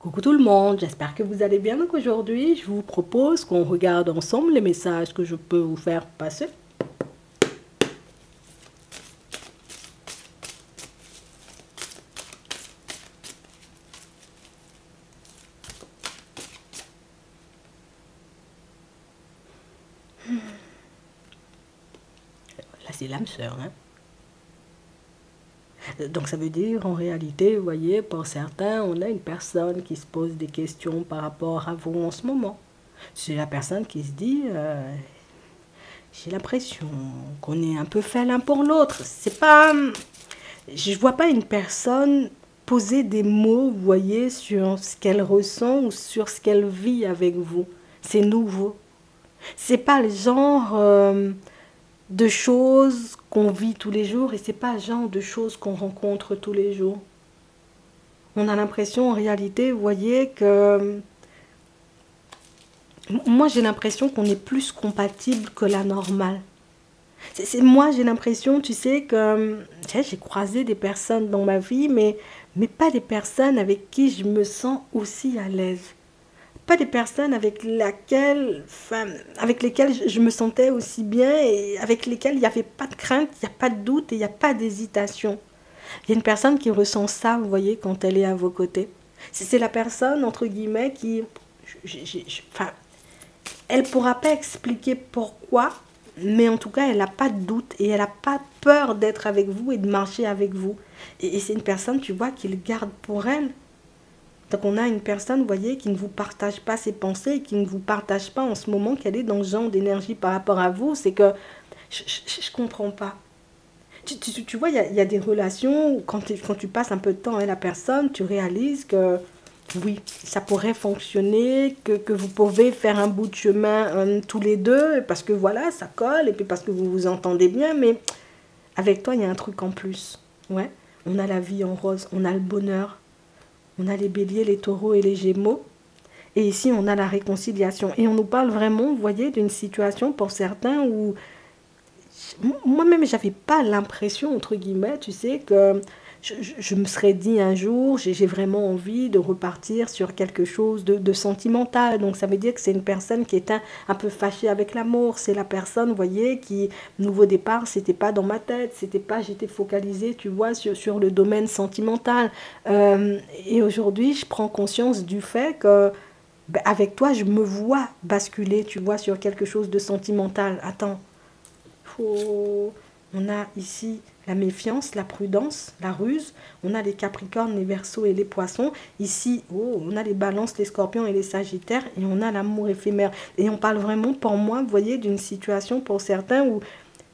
Coucou tout le monde, j'espère que vous allez bien. Donc aujourd'hui, je vous propose qu'on regarde ensemble les messages que je peux vous faire passer. Là, c'est l'âme sœur, hein. Donc ça veut dire, en réalité, vous voyez, pour certains, on a une personne qui se pose des questions par rapport à vous en ce moment. C'est la personne qui se dit, j'ai l'impression qu'on est un peu fait l'un pour l'autre. C'est pas... Je vois pas une personne poser des mots, vous voyez, sur ce qu'elle ressent ou sur ce qu'elle vit avec vous. C'est nouveau. C'est pas le genre de choses qu'on vit tous les jours et c'est pas le genre de choses qu'on rencontre tous les jours. On a l'impression en réalité, vous voyez, que... Moi j'ai l'impression qu'on est plus compatible que la normale. Moi j'ai l'impression, tu sais, que j'ai croisé des personnes dans ma vie, mais pas des personnes avec qui je me sens aussi à l'aise. Pas des personnes avec lesquelles je me sentais aussi bien et avec lesquelles il n'y avait pas de crainte, il n'y a pas de doute et il n'y a pas d'hésitation. Il y a une personne qui ressent ça, vous voyez, quand elle est à vos côtés. C'est la personne, entre guillemets, qui... Enfin, elle ne pourra pas expliquer pourquoi, mais en tout cas, elle n'a pas de doute et elle n'a pas peur d'être avec vous et de marcher avec vous. Et c'est une personne, tu vois, qui le garde pour elle. Donc on a une personne, vous voyez, qui ne vous partage pas ses pensées, qui ne vous partage pas en ce moment qu'elle est dans ce genre d'énergie par rapport à vous. C'est que je ne comprends pas. Tu vois, il y a des relations où quand tu passes un peu de temps avec la personne, tu réalises que oui, ça pourrait fonctionner, que vous pouvez faire un bout de chemin tous les deux, parce que voilà, ça colle, et puis parce que vous vous entendez bien, mais avec toi, il y a un truc en plus. Ouais, on a la vie en rose, on a le bonheur, on a les béliers, les taureaux et les gémeaux. Et ici, on a la réconciliation. Et on nous parle vraiment, vous voyez, d'une situation pour certains où moi-même, j'avais pas l'impression, entre guillemets, tu sais, que je me serais dit un jour, j'ai vraiment envie de repartir sur quelque chose de sentimental. Donc, ça veut dire que c'est une personne qui est un peu fâchée avec l'amour. C'est la personne, vous voyez, qui, nouveau départ, c'était pas dans ma tête. C'était pas, j'étais focalisée, tu vois, sur le domaine sentimental. Et aujourd'hui, je prends conscience du fait que ben, avec toi, je me vois basculer, tu vois, sur quelque chose de sentimental. Attends. On a ici la méfiance, la prudence, la ruse. On a les capricornes, les verseaux et les poissons. Ici, on a les balances, les scorpions et les sagittaires. Et on a l'amour éphémère. Et on parle vraiment, pour moi, vous voyez, d'une situation pour certains où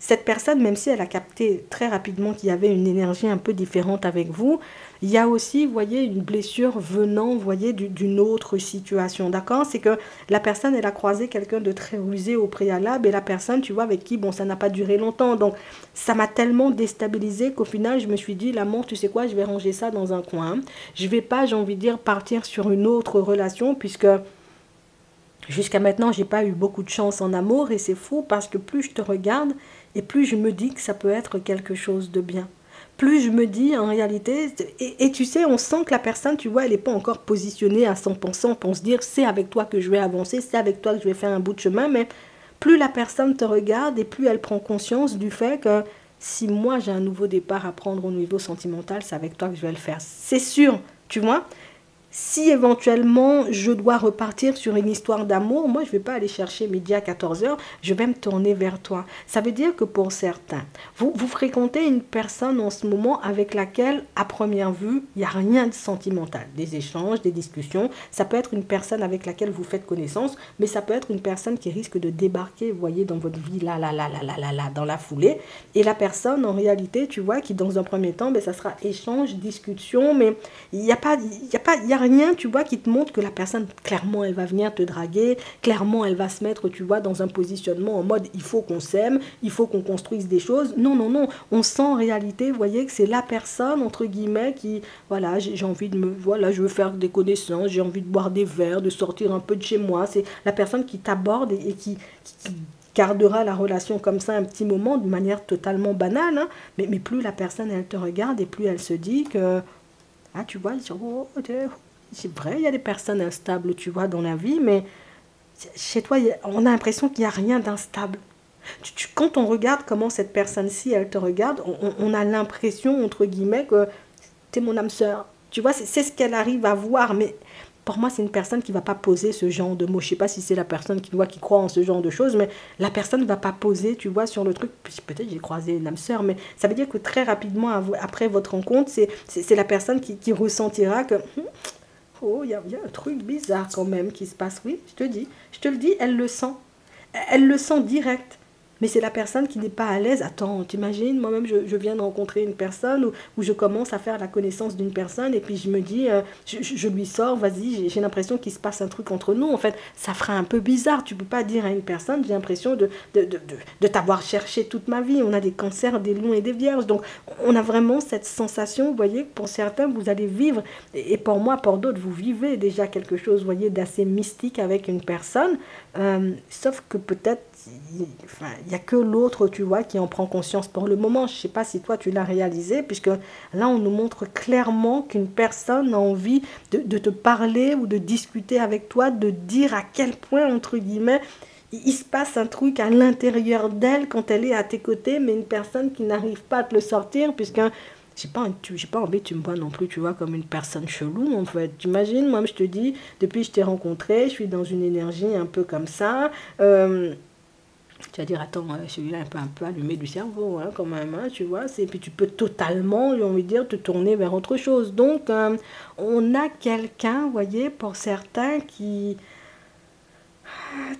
cette personne, même si elle a capté très rapidement qu'il y avait une énergie un peu différente avec vous, il y a aussi, vous voyez, une blessure venant, vous voyez, d'une autre situation, d'accord? C'est que la personne, elle a croisé quelqu'un de très rusé au préalable et la personne, tu vois, avec qui, bon, ça n'a pas duré longtemps. Donc, ça m'a tellement déstabilisée qu'au final, je me suis dit, l'amour, tu sais quoi, je vais ranger ça dans un coin. Je vais pas, j'ai envie de dire, partir sur une autre relation puisque... Jusqu'à maintenant, j'ai pas eu beaucoup de chance en amour et c'est fou parce que plus je te regarde et plus je me dis que ça peut être quelque chose de bien. Plus je me dis en réalité, et tu sais, on sent que la personne, tu vois, elle n'est pas encore positionnée à 100% pour se dire c'est avec toi que je vais avancer, c'est avec toi que je vais faire un bout de chemin, mais plus la personne te regarde et plus elle prend conscience du fait que si moi j'ai un nouveau départ à prendre au niveau sentimental, c'est avec toi que je vais le faire. C'est sûr, tu vois. Si éventuellement je dois repartir sur une histoire d'amour, moi je ne vais pas aller chercher midi à 14 heures, je vais me tourner vers toi. Ça veut dire que pour certains, vous fréquentez une personne en ce moment avec laquelle, à première vue, il n'y a rien de sentimental. Des échanges, des discussions, ça peut être une personne avec laquelle vous faites connaissance, mais ça peut être une personne qui risque de débarquer, vous voyez, dans votre vie, là, dans la foulée. Et la personne, en réalité, tu vois, qui dans un premier temps, ben, ça sera échange, discussion, mais il n'y a pas, il y a rien, tu vois, qui te montre que la personne, clairement, elle va venir te draguer, clairement, elle va se mettre, tu vois, dans un positionnement en mode, il faut qu'on s'aime, il faut qu'on construise des choses. Non, non, non, on sent en réalité, vous voyez, que c'est la personne, entre guillemets, qui, voilà, j'ai envie de me, voilà, je veux faire des connaissances, j'ai envie de boire des verres, de sortir un peu de chez moi. C'est la personne qui t'aborde et qui gardera la relation comme ça un petit moment de manière totalement banale, hein. Mais plus la personne, elle te regarde et plus elle se dit que, ah, tu vois, c'est vrai, il y a des personnes instables, tu vois, dans la vie, mais chez toi, on a l'impression qu'il n'y a rien d'instable. Quand on regarde comment cette personne-ci, elle te regarde, on a l'impression, entre guillemets, que t'es mon âme sœur. Tu vois, c'est ce qu'elle arrive à voir, mais pour moi, c'est une personne qui ne va pas poser ce genre de mots. Je ne sais pas si c'est la personne qui croit en ce genre de choses, mais la personne ne va pas poser, tu vois, sur le truc. Peut-être j'ai croisé une âme sœur, mais ça veut dire que très rapidement, après votre rencontre, c'est la personne qui ressentira que oh, il y a un truc bizarre quand même qui se passe. Oui, je te le dis, elle le sent. Elle le sent direct. Mais c'est la personne qui n'est pas à l'aise. Attends, t'imagines, moi-même, je viens de rencontrer une personne où je commence à faire la connaissance d'une personne et puis je me dis, je lui sors, vas-y, j'ai l'impression qu'il se passe un truc entre nous. En fait, ça fera un peu bizarre. Tu peux pas dire à une personne, j'ai l'impression de t'avoir cherché toute ma vie. On a des cancers, des lions et des vierges. Donc, on a vraiment cette sensation, vous voyez, que pour certains, vous allez vivre, et pour moi, pour d'autres, vous vivez déjà quelque chose, vous voyez, d'assez mystique avec une personne. Sauf que peut-être, enfin, il n'y a que l'autre, tu vois, qui en prend conscience pour le moment. Je ne sais pas si toi, tu l'as réalisé, puisque là, on nous montre clairement qu'une personne a envie de te parler ou de discuter avec toi, de dire à quel point, entre guillemets, il se passe un truc à l'intérieur d'elle quand elle est à tes côtés, mais une personne qui n'arrive pas à te le sortir, puisque j'ai pas envie que tu me vois non plus, tu vois, comme une personne chelou, en fait. T'imagines, moi, je te dis, depuis que je t'ai rencontré, je suis dans une énergie un peu comme ça. Tu vas dire, attends, celui-là est un peu allumé du cerveau, hein, quand même, hein, tu vois. Et puis tu peux totalement, j'ai envie de dire, te tourner vers autre chose. Donc, on a quelqu'un, vous voyez, pour certains qui...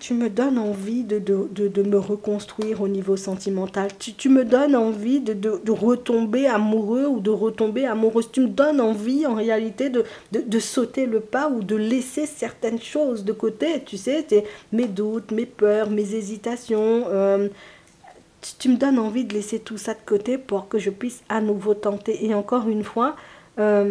Tu me donnes envie de me reconstruire au niveau sentimental. Tu me donnes envie de retomber amoureux ou de retomber amoureuse. Tu me donnes envie, en réalité, de sauter le pas ou de laisser certaines choses de côté. Tu sais, mes doutes, mes peurs, mes hésitations. Tu me donnes envie de laisser tout ça de côté pour que je puisse à nouveau tenter. Et encore une fois,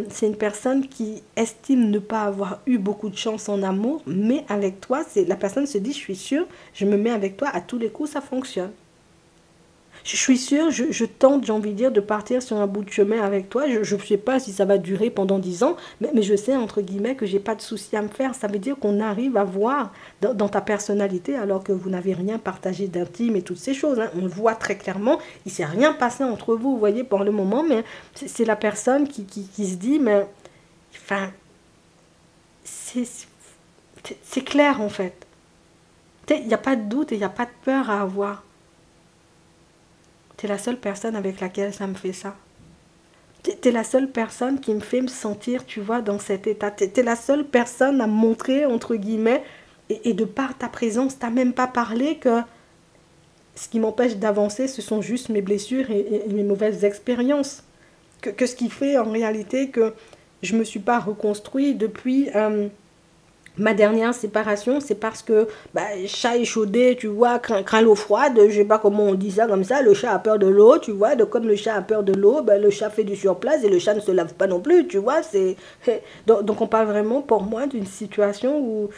c'est une personne qui estime ne pas avoir eu beaucoup de chance en amour, mais avec toi, la personne se dit, je suis sûre, je me mets avec toi, à tous les coups, ça fonctionne. Je suis sûre, je tente, j'ai envie de dire, de partir sur un bout de chemin avec toi. Je ne sais pas si ça va durer pendant 10 ans, mais je sais, entre guillemets, que j'ai pas de souci à me faire. Ça veut dire qu'on arrive à voir dans ta personnalité, alors que vous n'avez rien partagé d'intime et toutes ces choses. Hein. On le voit très clairement, il ne s'est rien passé entre vous, vous voyez, pour le moment, mais c'est la personne qui se dit, mais enfin, c'est clair en fait. Il n'y a pas de doute et il n'y a pas de peur à avoir. T'es la seule personne avec laquelle ça me fait ça. T'es la seule personne qui me fait me sentir, tu vois, dans cet état. T'es la seule personne à me montrer, entre guillemets, et de par ta présence, t'as même pas parlé que ce qui m'empêche d'avancer, ce sont juste mes blessures et mes mauvaises expériences. Que ce qui fait en réalité que je me suis pas reconstruit depuis... ma dernière séparation, c'est parce que chat échaudé, tu vois, craint l'eau froide, je sais pas comment on dit ça comme ça, le chat a peur de l'eau, tu vois, comme le chat a peur de l'eau, le chat fait du surplace et le chat ne se lave pas non plus, tu vois, donc on parle vraiment pour moi d'une situation où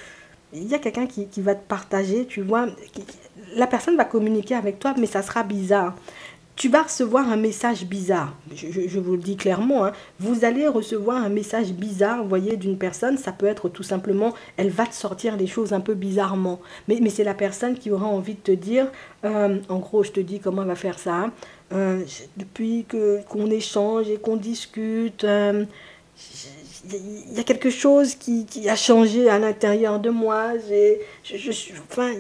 il y a quelqu'un qui va te partager, tu vois, la personne va communiquer avec toi, mais ça sera bizarre. Tu vas recevoir un message bizarre. Je vous le dis clairement. Hein. Vous allez recevoir un message bizarre, vous voyez, d'une personne. Ça peut être tout simplement, elle va te sortir les choses un peu bizarrement. Mais c'est la personne qui aura envie de te dire, en gros, je te dis comment elle va faire ça. Hein. Depuis qu'on échange et qu'on discute, il y a quelque chose qui a changé à l'intérieur de moi. Enfin,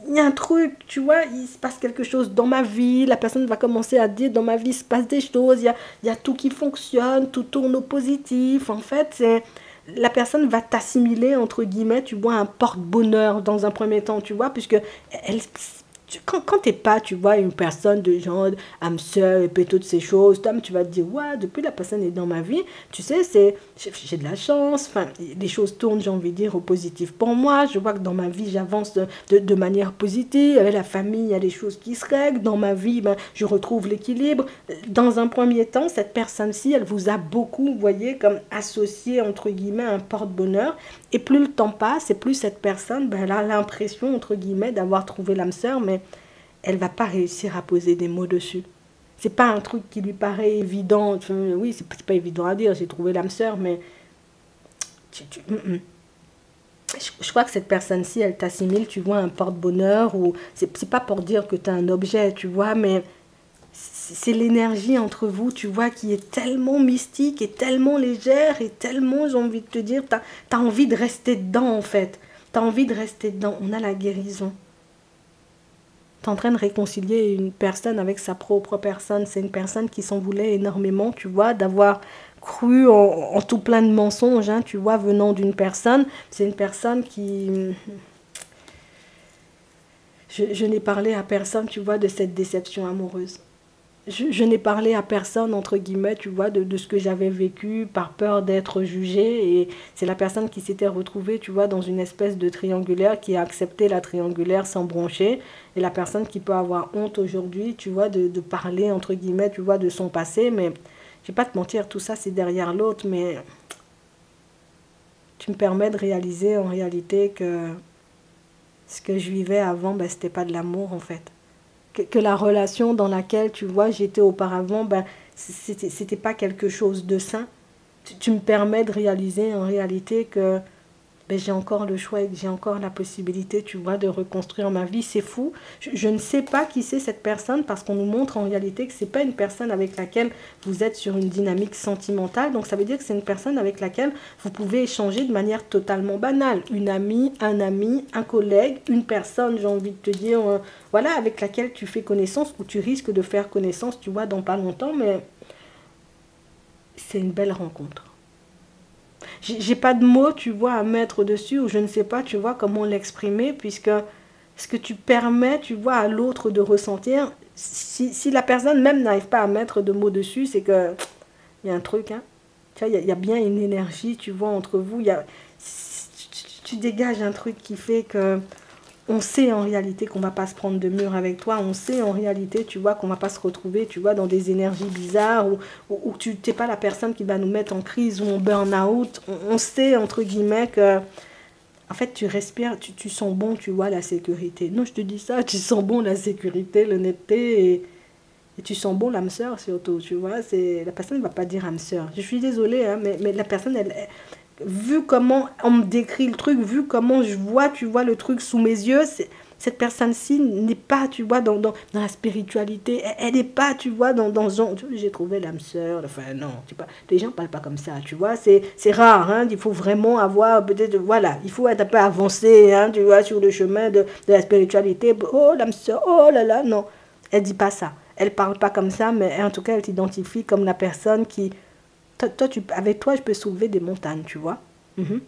il y a un truc, tu vois, il se passe quelque chose dans ma vie. La personne va commencer à dire, dans ma vie, il se passe des choses. Il y a tout qui fonctionne, tout tourne au positif. En fait, la personne va t'assimiler, entre guillemets, tu vois, un porte-bonheur dans un premier temps, tu vois, puisque elle... Quand t'es pas, tu vois, une personne de genre âme sœur et puis toutes ces choses, toi, tu vas te dire, ouais, depuis la personne est dans ma vie, tu sais, j'ai de la chance, enfin, les choses tournent, j'ai envie de dire, au positif pour moi, je vois que dans ma vie, j'avance de manière positive, avec la famille, il y a des choses qui se règlent, dans ma vie, je retrouve l'équilibre. Dans un premier temps, cette personne-ci, elle vous a beaucoup, vous voyez, comme associé, entre guillemets, un porte-bonheur, et plus le temps passe, et plus cette personne, elle a l'impression, entre guillemets, d'avoir trouvé l'âme sœur, mais elle va pas réussir à poser des mots dessus. C'est pas un truc qui lui paraît évident. Oui, c'est pas évident à dire, j'ai trouvé l'âme sœur, mais Je crois que cette personne-ci, elle t'assimile, tu vois, un porte-bonheur, ou c'est pas pour dire que tu as un objet, tu vois, mais c'est l'énergie entre vous, tu vois, qui est tellement mystique et tellement légère et tellement, j'ai envie de te dire, t'as envie de rester dedans, en fait. T'as envie de rester dedans. On a la guérison. T'es en train de réconcilier une personne avec sa propre personne. C'est une personne qui s'en voulait énormément, tu vois, d'avoir cru en tout plein de mensonges, hein, tu vois, venant d'une personne. C'est une personne qui... Je n'ai parlé à personne, tu vois, de cette déception amoureuse. Je n'ai parlé à personne, entre guillemets, tu vois, de ce que j'avais vécu par peur d'être jugée. Et c'est la personne qui s'était retrouvée, tu vois, dans une espèce de triangulaire, qui a accepté la triangulaire sans broncher. Et la personne qui peut avoir honte aujourd'hui, tu vois, de parler, entre guillemets, tu vois, de son passé. Mais je vais pas te mentir, tout ça, c'est derrière l'autre. Mais tu me permets de réaliser en réalité que ce que je vivais avant, ben, c'était pas de l'amour, en fait. Que la relation dans laquelle, tu vois, j'étais auparavant, ben, c'était pas quelque chose de sain. Tu me permets de réaliser en réalité que ben, j'ai encore le choix et que j'ai encore la possibilité, tu vois, de reconstruire ma vie. C'est fou. Je ne sais pas qui c'est cette personne, parce qu'on nous montre en réalité que c'est pas une personne avec laquelle vous êtes sur une dynamique sentimentale. Donc ça veut dire que c'est une personne avec laquelle vous pouvez échanger de manière totalement banale. Une amie, un collègue, une personne, j'ai envie de te dire, voilà, avec laquelle tu fais connaissance, ou tu risques de faire connaissance, tu vois, dans pas longtemps, mais c'est une belle rencontre. J'ai pas de mots, tu vois, à mettre dessus, ou je ne sais pas, tu vois, comment l'exprimer, puisque ce que tu permets, tu vois, à l'autre de ressentir, si la personne même n'arrive pas à mettre de mots dessus, c'est que il y a un truc, hein. Tu vois, il y a bien une énergie, tu vois, entre vous. Tu dégages un truc qui fait que on sait en réalité qu'on va pas se prendre de mur avec toi. On sait en réalité, tu vois, qu'on va pas se retrouver, tu vois, dans des énergies bizarres, ou tu n'es pas la personne qui va nous mettre en crise ou en burn-out. On sait, entre guillemets, que en fait, tu respires, tu sens bon, tu vois, la sécurité. Non, je te dis ça, tu sens bon la sécurité, l'honnêteté, et tu sens bon l'âme sœur surtout, tu vois. La personne ne va pas dire âme sœur. Je suis désolée, hein, mais la personne, vu comment on me décrit le truc, vu comment je vois, tu vois, le truc sous mes yeux, cette personne-ci n'est pas, tu vois, dans la spiritualité. Elle n'est pas, tu vois, dans genre, j'ai trouvé l'âme sœur. Enfin, non, tu vois, les gens ne parlent pas comme ça, tu vois. C'est rare, hein. Il faut vraiment avoir, peut-être, voilà, il faut être un peu avancé, hein, tu vois, sur le chemin de la spiritualité. Oh, l'âme sœur, oh là là, non. Elle ne dit pas ça. Elle ne parle pas comme ça, mais en tout cas, elle t'identifie comme la personne qui... Avec toi, je peux soulever des montagnes, tu vois. Mhm.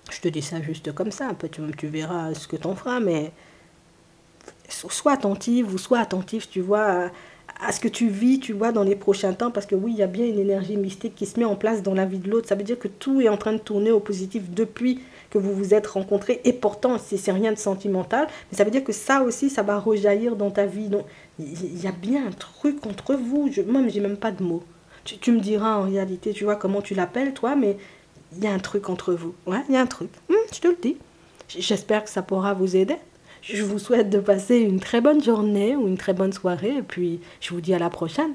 Je te dis ça juste comme ça. Un peu, tu verras ce que t'en feras, mais sois attentive ou sois attentif, tu vois, à ce que tu vis, tu vois, dans les prochains temps. Parce que oui, il y a bien une énergie mystique qui se met en place dans la vie de l'autre. Ça veut dire que tout est en train de tourner au positif depuis que vous vous êtes rencontrés. Et pourtant, c'est rien de sentimental. Mais ça veut dire que ça aussi, ça va rejaillir dans ta vie. Donc, il y a bien un truc entre vous. Moi, j'ai même pas de mots. Tu me diras en réalité, tu vois, comment tu l'appelles, toi, mais il y a un truc entre vous. Ouais, il y a un truc. Je te le dis. J'espère que ça pourra vous aider. Je vous souhaite de passer une très bonne journée ou une très bonne soirée. Et puis, je vous dis à la prochaine.